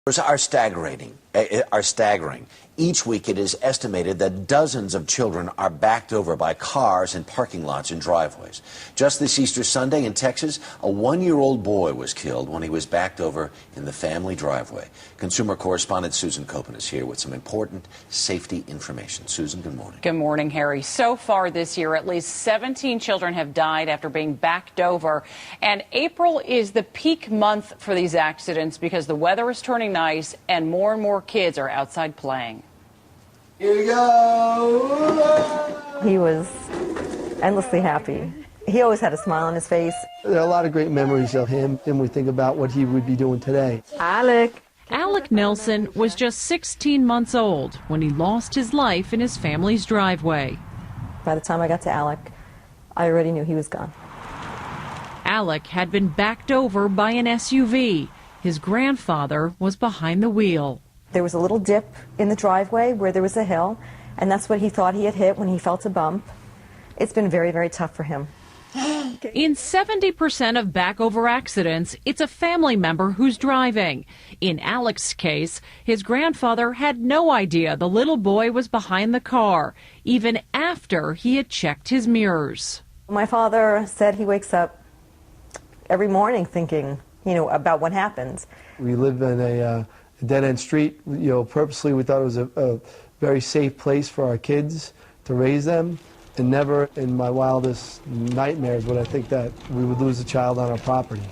Are staggering. Each week it is estimated that dozens of children are backed over by cars in parking lots and driveways. Just this Easter Sunday in Texas, a 1-year-old boy was killed when he was backed over in the family driveway. Consumer correspondent Susan Copen is here with some important safety information. Susan, good morning. Good morning, Harry. So far this year, at least 17 children have died after being backed over. And April is the peak month for these accidents because the weather is turning nice and more kids are outside playing. Here we go. He was endlessly happy. He always had a smile on his face. There are a lot of great memories of him, and we think about what he would be doing today. Alec Nelson was just 16 months old when he lost his life in his family's driveway. By the time I got to Alec, I already knew he was gone. Alec had been backed over by an SUV. His grandfather was behind the wheel. There was a little dip in the driveway where there was a hill, and that's what he thought he had hit when he felt a bump. It's been very tough for him. In 70% of back-over accidents, it's a family member who's driving. In Alec's case, his grandfather had no idea the little boy was behind the car, even after he had checked his mirrors. My father said he wakes up every morning thinking, about what happens. We live in a dead-end street. Purposely we thought it was a very safe place for our kids to raise them. And never in my wildest nightmares would I think that we would lose a child on our property.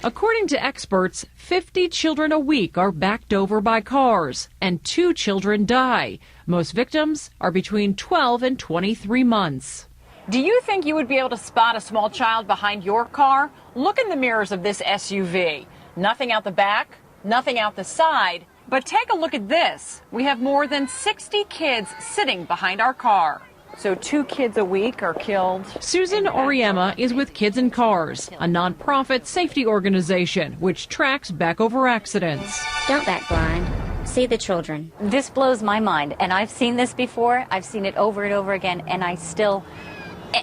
According to experts, 50 children a week are backed over by cars, and 2 children die. Most victims are between 12 and 23 months. Do you think you would be able to spot a small child behind your car? Look in the mirrors of this SUV. Nothing out the back, nothing out the side. But take a look at this. We have more than 60 kids sitting behind our car. So 2 kids a week are killed. Susan Oriema is with Kids in Cars, a nonprofit safety organization which tracks back-over accidents. Don't back blind. See the children. This blows my mind, and I've seen this before. I've seen it over and over again, and I still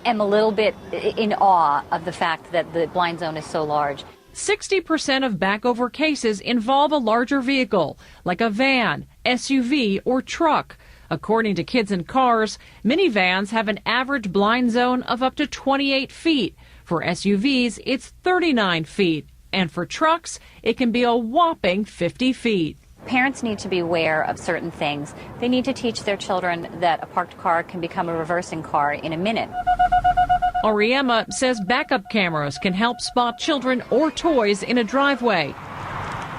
am a little bit in awe of the fact that the blind zone is so large. 60% of back-over cases involve a larger vehicle, like a van, SUV, or truck. According to Kids in Cars, minivans have an average blind zone of up to 28 feet. For SUVs, it's 39 feet. And for trucks, it can be a whopping 50 feet. Parents need to be aware of certain things. They need to teach their children that a parked car can become a reversing car in a minute. Oriema says backup cameras can help spot children or toys in a driveway.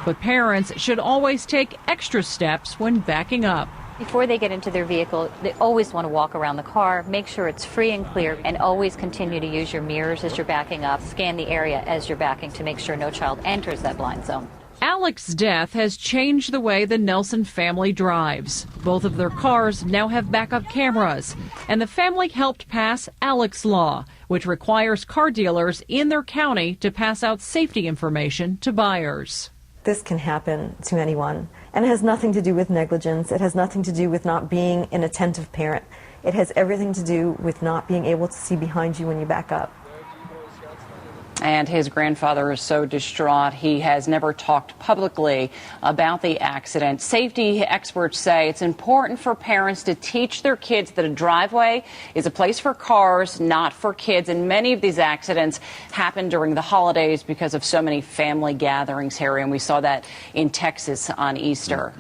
But parents should always take extra steps when backing up. Before they get into their vehicle, they always want to walk around the car, make sure it's free and clear, and always continue to use your mirrors as you're backing up. Scan the area as you're backing to make sure no child enters that blind zone. Alec's death has changed the way the Nelson family drives. Both of their cars now have backup cameras, and the family helped pass Alec's Law, which requires car dealers in their county to pass out safety information to buyers. This can happen to anyone, and it has nothing to do with negligence. It has nothing to do with not being an attentive parent. It has everything to do with not being able to see behind you when you back up. And his grandfather is so distraught he has never talked publicly about the accident. Safety experts say it's important for parents to teach their kids that a driveway is a place for cars, not for kids. And many of these accidents happen during the holidays because of so many family gatherings, Harry. And we saw that in Texas on Easter.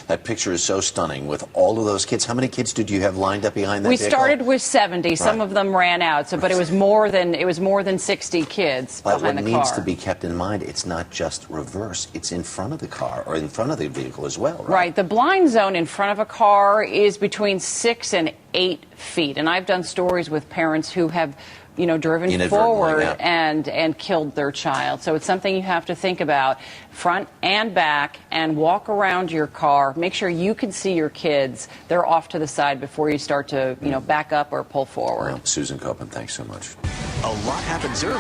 That picture is so stunning with all of those kids. How many kids did you have lined up behind that We vehicle? started with 70. Some of them ran out, but it was more than 60 kids. But what behind the needs car. to be kept in mind, it's not just reverse, it's in front of the car or in front of the vehicle as well, right? Right. The blind zone in front of a car is between 6 and 8 feet. And I've done stories with parents who have, driven forward and killed their child. So it's something you have to think about, front and back, and walk around your car. Make sure you can see your kids. They're off to the side before you start to, back up or pull forward. Well, Susan Copen, thanks so much. A lot happens early.